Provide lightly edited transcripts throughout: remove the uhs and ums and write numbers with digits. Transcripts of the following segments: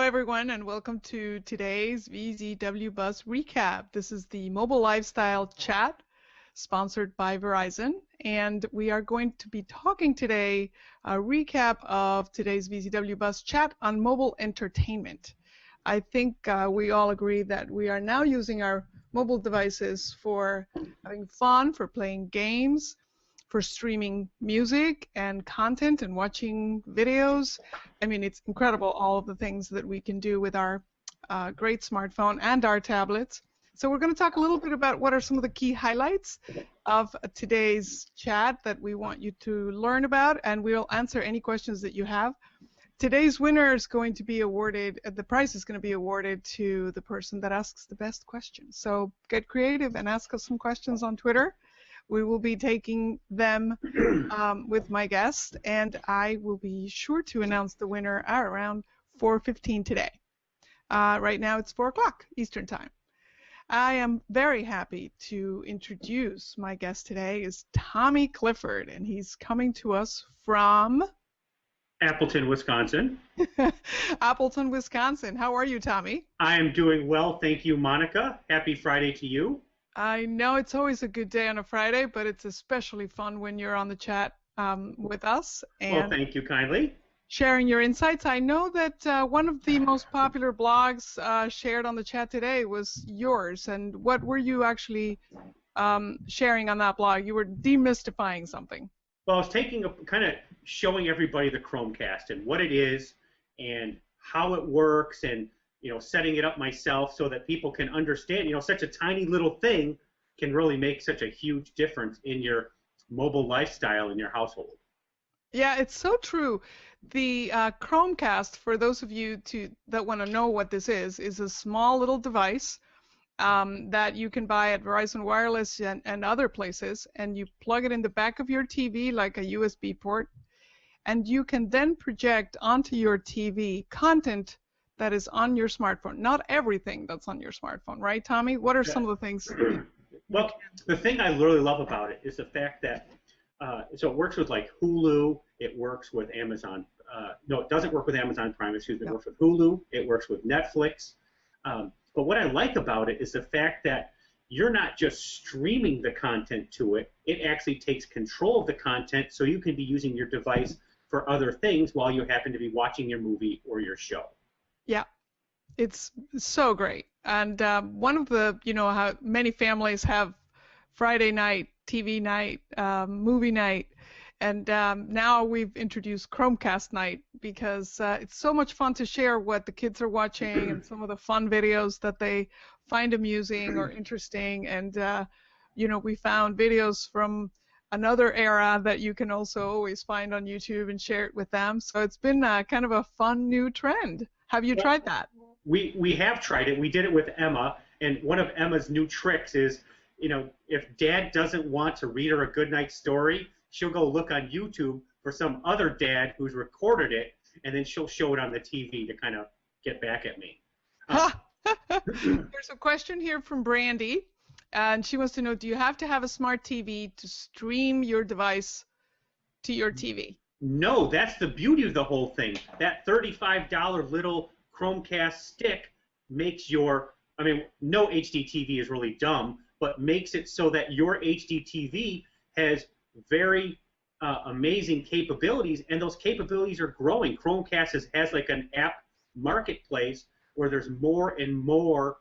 everyone, and welcome to today's VZWBuzz recap. This is the mobile lifestyle chat sponsored by Verizon, and we are going to be talking today a recap of today's VZWBuzz chat on mobile entertainment. I think we all agree that we are now using our mobile devices for having fun, for playing games, for streaming music and content and watching videos. I mean, it's incredible all of the things that we can do with our great smartphone and our tablets. So we're going to talk a little bit about what are some of the key highlights of today's chat that we want you to learn about, and we'll answer any questions that you have. Today's winner is going to be awarded, the prize is going to be awarded to the person that asks the best questions. So get creative and ask us some questions on Twitter. We will be taking them with my guest, and I will be sure to announce the winner at around 4:15 today. Right now it's 4 o'clock Eastern Time. I am very happy to introduce my guest today is Tommy Clifford, and he's coming to us from Appleton, Wisconsin. Appleton, Wisconsin. How are you, Tommy? I am doing well, thank you, Monica. Happy Friday to you. I know it's always a good day on a Friday, but it's especially fun when you're on the chat with us. And well, thank you kindly. Sharing your insights. I know that one of the most popular blogs shared on the chat today was yours. And what were you actually sharing on that blog? You were demystifying something. Well, I was taking a kind of showing everybody the Chromecast and what it is and how it works, and setting it up myself so that people can understand, such a tiny little thing can really make such a huge difference in your mobile lifestyle in your household. Yeah, it's so true. The Chromecast, for those of you that want to know what this is a small little device that you can buy at Verizon Wireless and other places, and you plug it in the back of your TV like a USB port, and you can then project onto your TV content that is on your smartphone. Not everything that's on your smartphone, right, Tommy? What are some of the things? Well, the thing I really love about it is the fact that so it works with like Hulu, it works with Amazon. No, it doesn't work with Amazon Prime, excuse me. It works with Hulu, it works with Netflix. But what I like about it is the fact that you're not just streaming the content to it, it actually takes control of the content, so you can be using your device for other things while you happen to be watching your movie or your show. Yeah, it's so great. And one of the, how many families have Friday night, TV night, movie night, and now we've introduced Chromecast night because it's so much fun to share what the kids are watching and some of the fun videos that they find amusing or interesting. And, we found videos from another era that you can also always find on YouTube and share it with them. So it's been kind of a fun new trend. Have you tried that? We have tried it. We did it with Emma, and one of Emma's new tricks is, if Dad doesn't want to read her a goodnight story, she'll go look on YouTube for some other dad who's recorded it, and then she'll show it on the TV to kind of get back at me. There's a question here from Brandy, and she wants to know, do you have to have a smart TV to stream your device to your TV? No, that's the beauty of the whole thing. That $35 little Chromecast stick makes your, no HD TV is really dumb, but makes it so that your HD TV has very amazing capabilities, and those capabilities are growing. Chromecast has like an app marketplace where there's more and more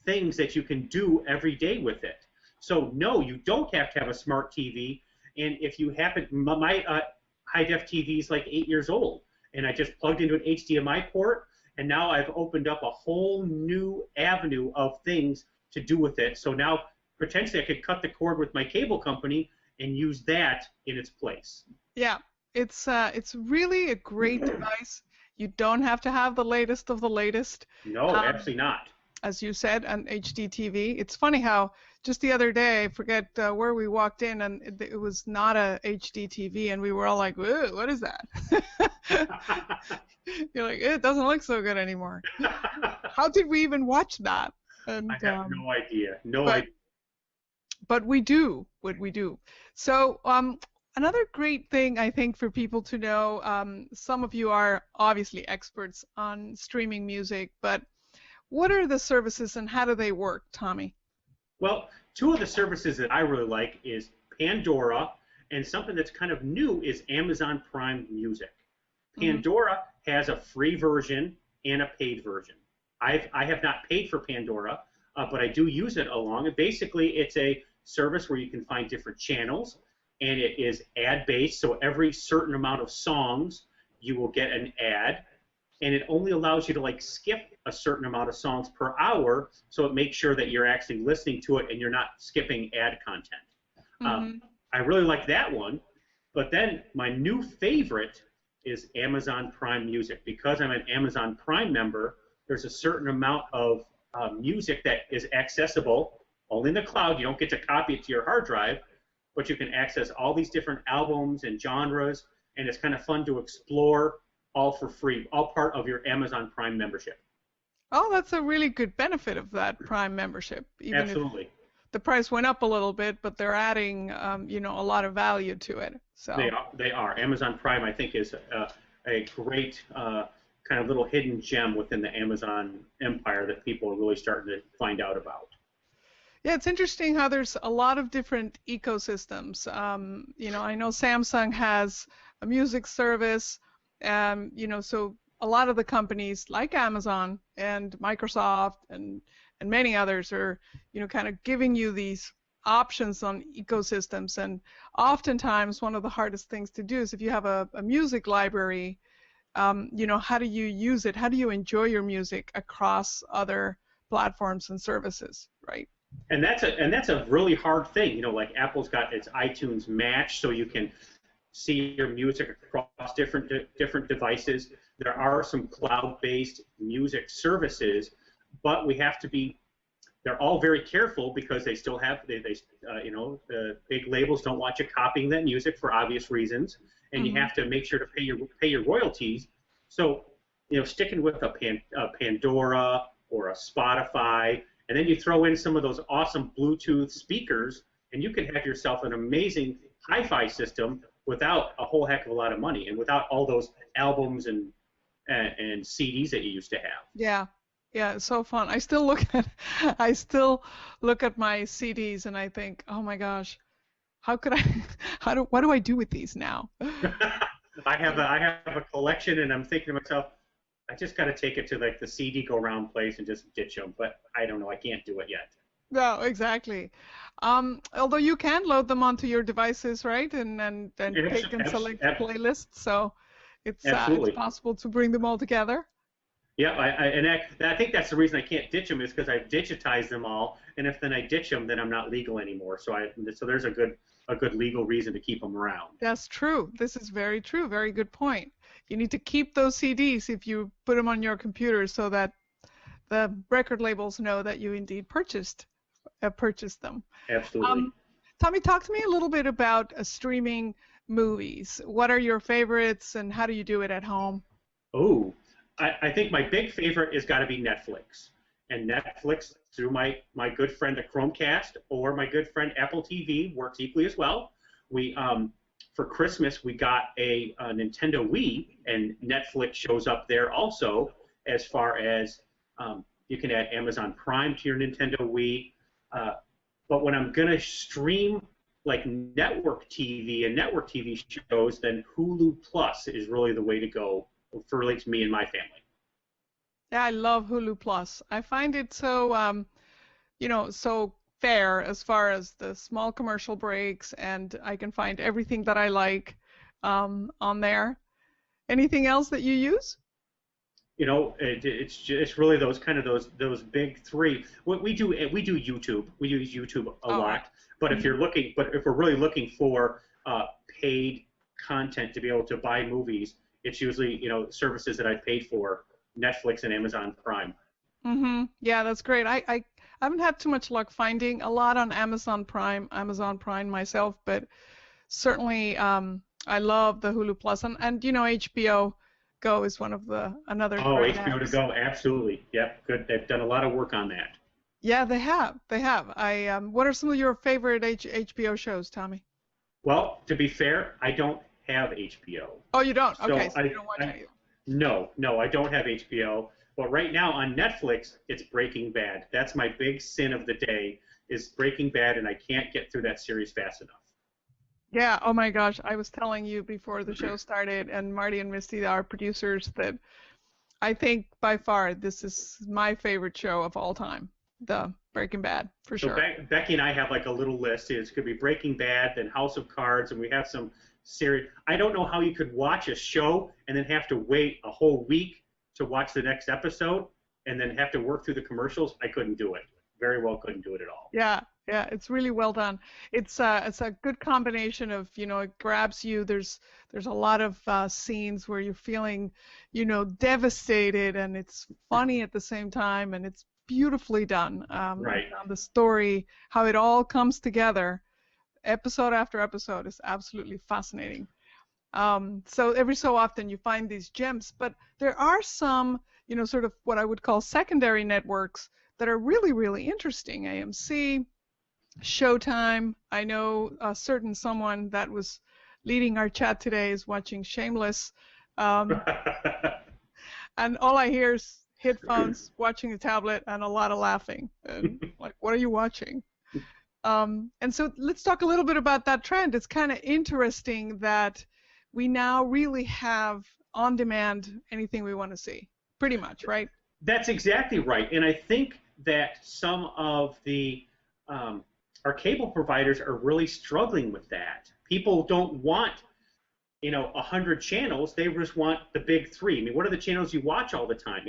things that you can do every day with it. So no, you don't have to have a smart TV, and if you happen, my high-def TV is like 8 years old, and I just plugged into an HDMI port, and now I've opened up a whole new avenue of things to do with it. So now potentially I could cut the cord with my cable company and use that in its place. Yeah, it's really a great device. You don't have to have the latest of the latest. No, absolutely not. As you said, an HD TV. It's funny how just the other day, I forget where we walked in, and it was not a HD TV, and we were all like, "Whoa, what is that?" You're like, it doesn't look so good anymore. How did we even watch that? And, I have no idea. No idea. But we do what we do. So Another great thing I think for people to know, some of you are obviously experts on streaming music, but what are the services and how do they work, Tommy? Well, two of the services that I really like is Pandora, and something that's kind of new is Amazon Prime Music. Hmm. Pandora has a free version and a paid version. I have not paid for Pandora, but I do use it along. And basically, it's a service where you can find different channels, and it is ad-based. So every certain amount of songs, you will get an ad, and it only allows you to like skip a certain amount of songs per hour. So it makes sure that you're actually listening to it and you're not skipping ad content. Uh, Hmm. I really like that one. But then my new favorite is Amazon Prime Music. Because I'm an Amazon Prime member, there's a certain amount of music that is accessible only in the cloud. You don't get to copy it to your hard drive, but you can access all these different albums and genres, and it's kind of fun to explore all for free, all part of your Amazon Prime membership. Oh, that's a really good benefit of that Prime membership, even if Absolutely. the price went up a little bit, but they're adding, a lot of value to it. They So. are. They are. Amazon Prime, I think, is a great kind of little hidden gem within the Amazon empire that people are really starting to find out about. Yeah, it's interesting how there's a lot of different ecosystems. I know Samsung has a music service, so a lot of the companies like Amazon and Microsoft and many others are, kind of giving you these options on ecosystems. And oftentimes, one of the hardest things to do is if you have a music library, how do you use it? How do you enjoy your music across other platforms and services, right? And that's a really hard thing. Like Apple's got its iTunes Match, so you can see your music across different devices. There are some cloud-based music services, but we have to be. They're all very careful because they still have the big labels don't want you copying that music for obvious reasons, and you Hmm. have to make sure to pay your royalties. So sticking with a Pandora or a Spotify, and then you throw in some of those awesome Bluetooth speakers, and you can have yourself an amazing hi-fi system without a whole heck of a lot of money and without all those albums and CDs that you used to have. Yeah. Yeah, it's so fun. I still look at my CDs and I think, oh my gosh, how could I what do I do with these now? I have a collection, and I'm thinking to myself, I just got to take it to like the CD go round place and just ditch them. But I don't know, I can't do it yet. No, exactly. Although you can load them onto your devices, right? And Abs- pick and abs- select ab- playlists, so it's Absolutely. possible to bring them all together. Yeah, I think that's the reason I can't ditch them is because I've digitized them all, and if then I ditch them, then I'm not legal anymore. So there's a good legal reason to keep them around. That's true. This is very true. Very good point. You need to keep those CDs if you put them on your computer so that the record labels know that you indeed purchased them. Absolutely. Um, Tommy, talk to me a little bit about streaming movies. What are your favorites and how do you do it at home? Oh, I think my big favorite has got to be Netflix. And Netflix, through my good friend the Chromecast or my good friend Apple TV, works equally as well. We For Christmas we got a Nintendo Wii, and Netflix shows up there also. As far as you can add Amazon Prime to your Nintendo Wii. But when I'm gonna stream like network TV and network TV shows, then Hulu Plus is really the way to go for at least me and my family. Yeah, I love Hulu Plus. I find it so so fair as far as the small commercial breaks, and I can find everything that I like on there. Anything else that you use? It's really those big three. What we do YouTube. We use YouTube a All right. lot. But if Mhm. we're really looking for paid content to be able to buy movies, it's usually services that I paid for, Netflix and Amazon Prime. Mhm. Yeah, that's great. I haven't had too much luck finding a lot on Amazon Prime myself, but certainly I love the Hulu Plus and HBO Go is one of the another Oh, great HBO to apps. go, absolutely. Yep, good. They've done a lot of work on that. Yeah, they have. They have. What are some of your favorite HBO shows, Tommy? Well, to be fair, I don't have HBO. Oh, you don't? Okay, So so you don't watch anything. no, I don't have HBO. But right now on Netflix, it's Breaking Bad. That's my big sin of the day is Breaking Bad, and I can't get through that series fast enough. Yeah, oh my gosh, I was telling you before the show started, and Marty and Misty, our producers, that I think by far this is my favorite show of all time, the Breaking Bad, for So sure. Becky and I have like a little list. It's going to be Breaking Bad, then House of Cards, and we have some series. I don't know how you could watch a show and then have to wait a whole week to watch the next episode and then have to work through the commercials. I couldn't do it. Very well couldn't do it at all. Yeah, yeah, it's really well done. It's a good combination of, it grabs you. There's a lot of scenes where you're feeling, devastated, and it's funny at the same time, and it's beautifully done. Right. The story, how it all comes together, episode after episode, is absolutely fascinating. So every so often you find these gems, but there are some, sort of what I would call secondary networks that are really, really interesting. AMC, Showtime. I know a certain someone that was leading our chat today is watching Shameless, um, and all I hear is headphones, watching a tablet, and a lot of laughing. And like, what are you watching? And so let's talk a little bit about that trend. It's kind of interesting that we now really have on-demand anything we want to see, pretty much, right? That's exactly right. And I think that some of the our cable providers are really struggling with that. People don't want 100 channels. They just want the big three. I mean, what are the channels you watch all the time?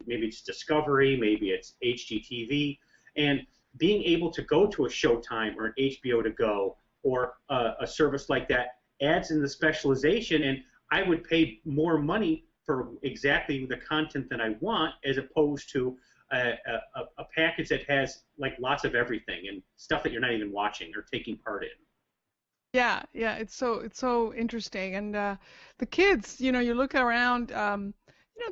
Maybe it's Discovery, maybe it's HGTV, and being able to go to a Showtime or an HBO to go or a service like that adds in the specialization, and I would pay more money for exactly the content that I want as opposed to a package that has like lots of everything and stuff that you're not even watching or taking part in. Yeah, yeah, it's so interesting, and the kids, you look around,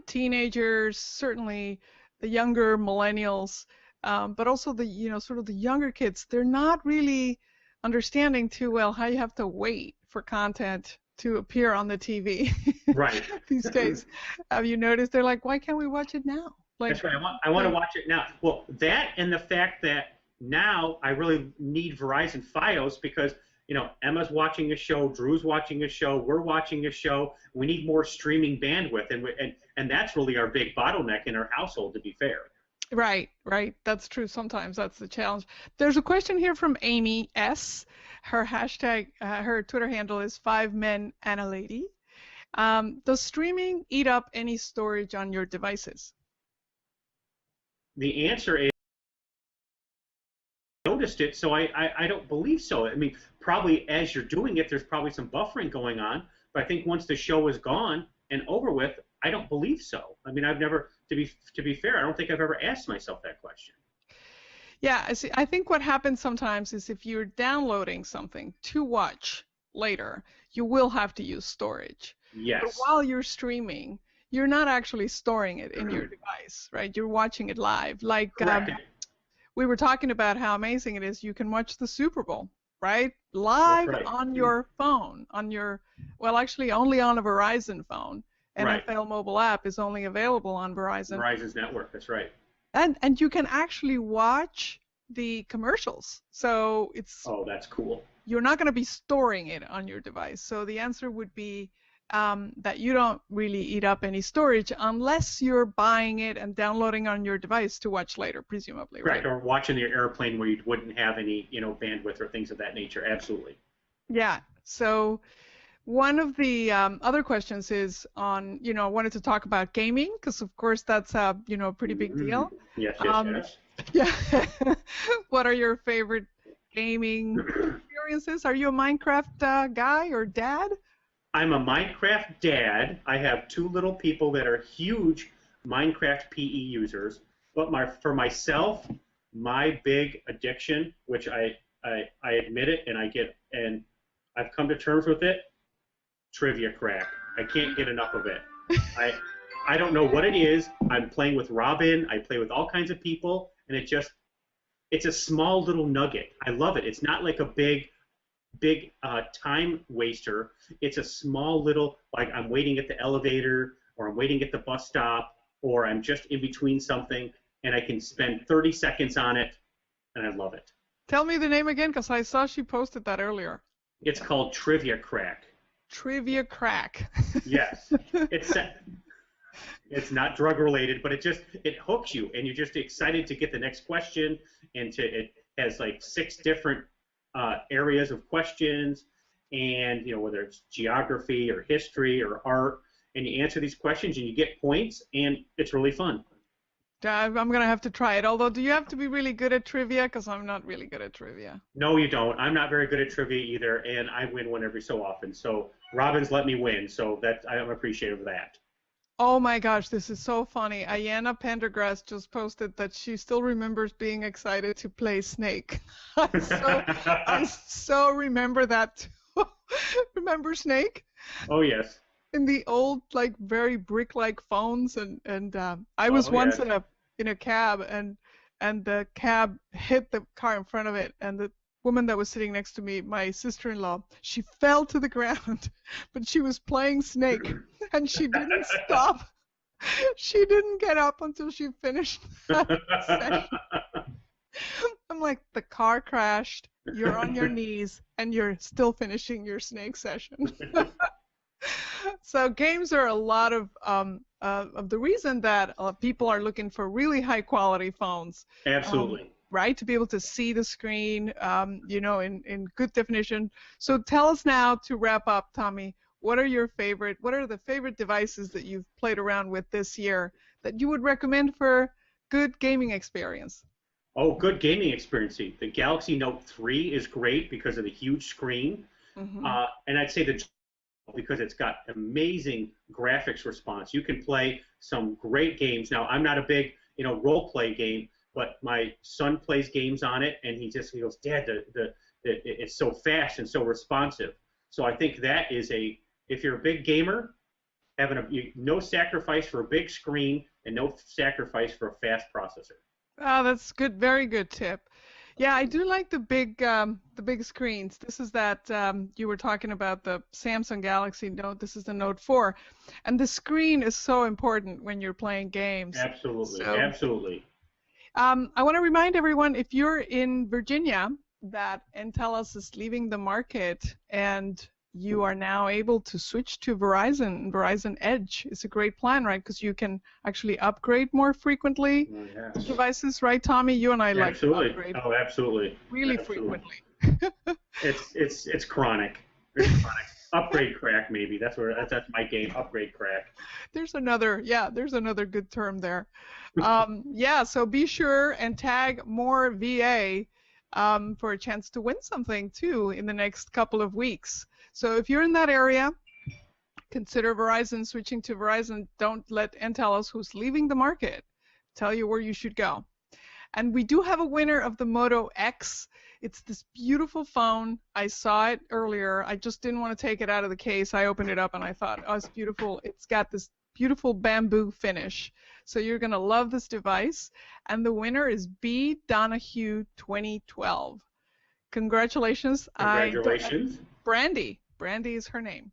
teenagers, certainly the younger millennials, but also the sort of the younger kids, they're not really understanding too well how you have to wait for content to appear on the TV Right. these days. Have you noticed? They're like, why can't we watch it now? Like, That's right. I want to watch it now. Well, that and the fact that now I really need Verizon Fios because Emma's watching a show, Drew's watching a show, we're watching a show. We need more streaming bandwidth, and that's really our big bottleneck in our household, to be fair. right, right. That's true. Sometimes that's the challenge. There's a question here from Amy S. Her hashtag, her Twitter handle is 5menandalady. Does streaming eat up any storage on your devices? The answer is I noticed it, so I don't believe so. I mean, probably as you're doing it, there's probably some buffering going on, but I think once the show is gone and over with, I don't believe so. I mean, I've never, to be fair, I don't think I've ever asked myself that question. Yeah, I think what happens sometimes is if you're downloading something to watch later, you will have to use storage. Yes. But while you're streaming, you're not actually storing it in your device, right? You're watching it live. Like we were talking about how amazing it is. You can watch the Super Bowl, right? Live right. on your phone, well, actually only on a Verizon phone. Right. NFL mobile app is only available on Verizon's network, that's right. And you can actually watch the commercials. So Oh, that's cool. You're not going to be storing it on your device. So the answer would be that you don't really eat up any storage unless you're buying it and downloading on your device to watch later, presumably, right? Right, or watching your airplane where you wouldn't have any, bandwidth or things of that nature. Absolutely. Yeah. So one of the other questions is on, I wanted to talk about gaming because, of course, that's a, pretty big deal. Yes, yes. Yeah. What are your favorite gaming experiences? Are you a Minecraft guy or dad? I'm a Minecraft dad. I have two little people that are huge Minecraft PE users. But for myself, my big addiction, which I admit it and I've come to terms with it, trivia crack. I can't get enough of it. I don't know what it is. I'm playing with Robin. I play with all kinds of people, and it's a small little nugget. I love it. It's not like a big big time waster. It's a small little, like I'm waiting at the elevator, or I'm waiting at the bus stop, or I'm just in between something, and I can spend 30 seconds on it, and I love it. Tell me the name again, because I saw she posted that earlier. It's called Trivia Crack. Trivia Crack. Yes. It's not drug related, but it hooks you, and you're just excited to get the next question. And it has like 6 different areas of questions, and whether it's geography or history or art, and you answer these questions and you get points, and it's really fun. I'm gonna have to try it. Although, do you have to be really good at trivia? Because I'm not really good at trivia. No, you don't. I'm not very good at trivia either, and I win one every so often. So Robin's let me win, so I'm appreciative of that. Oh my gosh, this is so funny. Ayanna Pendergrass just posted that she still remembers being excited to play Snake. I so remember that too. Remember Snake? Oh yes. In the old, like, very brick-like phones, and I was once in a cab, and the cab hit the car in front of it, and the woman that was sitting next to me, my sister-in-law, she fell to the ground, but she was playing Snake, and she didn't stop. She didn't get up until she finished that session. I'm like, the car crashed, you're on your knees, and you're still finishing your Snake session. So games are a lot of the reason that people are looking for really high quality phones. Absolutely. Right, to be able to see the screen, in good definition. So tell us now, to wrap up, Tommy, what are the favorite devices that you've played around with this year that you would recommend for good gaming experience? Oh, good gaming experience. The Galaxy Note 3 is great because of the huge screen. Mm-hmm. And I'd say because it's got amazing graphics response. You can play some great games. Now, I'm not a big, role play game, but my son plays games on it, and he goes, Dad, it's so fast and so responsive. So I think that is if you're a big gamer, having no sacrifice for a big screen and no sacrifice for a fast processor. Oh, that's good. Very good tip. Yeah, I do like the big screens. This is that you were talking about the Samsung Galaxy Note. This is the Note 4, and the screen is so important when you're playing games. Absolutely, absolutely. I want to remind everyone, if you're in Virginia, that Entellus is leaving the market, and you are now able to switch to Verizon. Verizon Edge is a great plan, right? Because you can actually upgrade more frequently devices, right, Tommy? You and I like to upgrade. Oh, absolutely. Really frequently. It's chronic. It's chronic. Upgrade crack, maybe. That's my game. Upgrade crack. There's another good term there. So be sure and tag more VA for a chance to win something too in the next couple of weeks. So if you're in that area, consider Verizon, switching to Verizon. Don't let Entellus, who's leaving the market, tell you where you should go. And we do have a winner of the Moto X. It's this beautiful phone. I saw it earlier. I just didn't want to take it out of the case. I opened it up and I thought, oh, it's beautiful. It's got this beautiful bamboo finish. So you're going to love this device. And the winner is B. Donahue 2012. Congratulations. Congratulations. Brandy. Brandy is her name.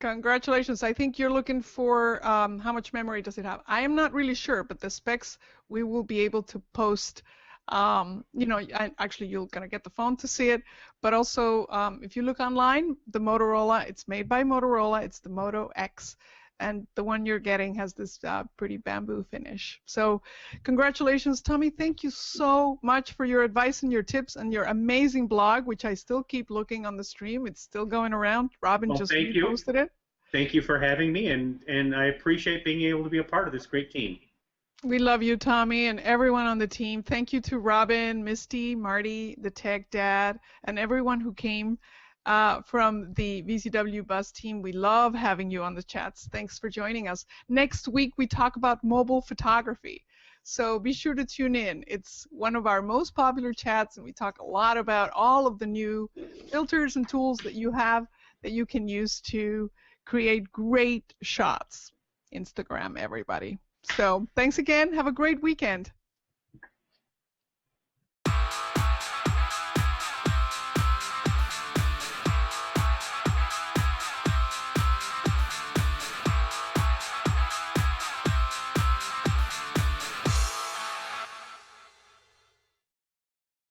Congratulations. I think you're looking for how much memory does it have. I am not really sure, but the specs we will be able to post. Actually, you're going to get the phone to see it. But also, if you look online, the Motorola, it's made by Motorola. It's the Moto X. And the one you're getting has this pretty bamboo finish. So congratulations, Tommy. Thank you so much for your advice and your tips and your amazing blog, which I still keep looking on the stream. It's still going around. Robin just reposted it. Thank you for having me, and I appreciate being able to be a part of this great team. We love you, Tommy, and everyone on the team. Thank you to Robin, Misty, Marty, the Tech Dad, and everyone who came from the VZWBuzz team. We love having you on the chats. Thanks for joining us. Next week, we talk about mobile photography. So be sure to tune in. It's one of our most popular chats, and we talk a lot about all of the new filters and tools that you have that you can use to create great shots. Instagram, everybody. So thanks again. Have a great weekend.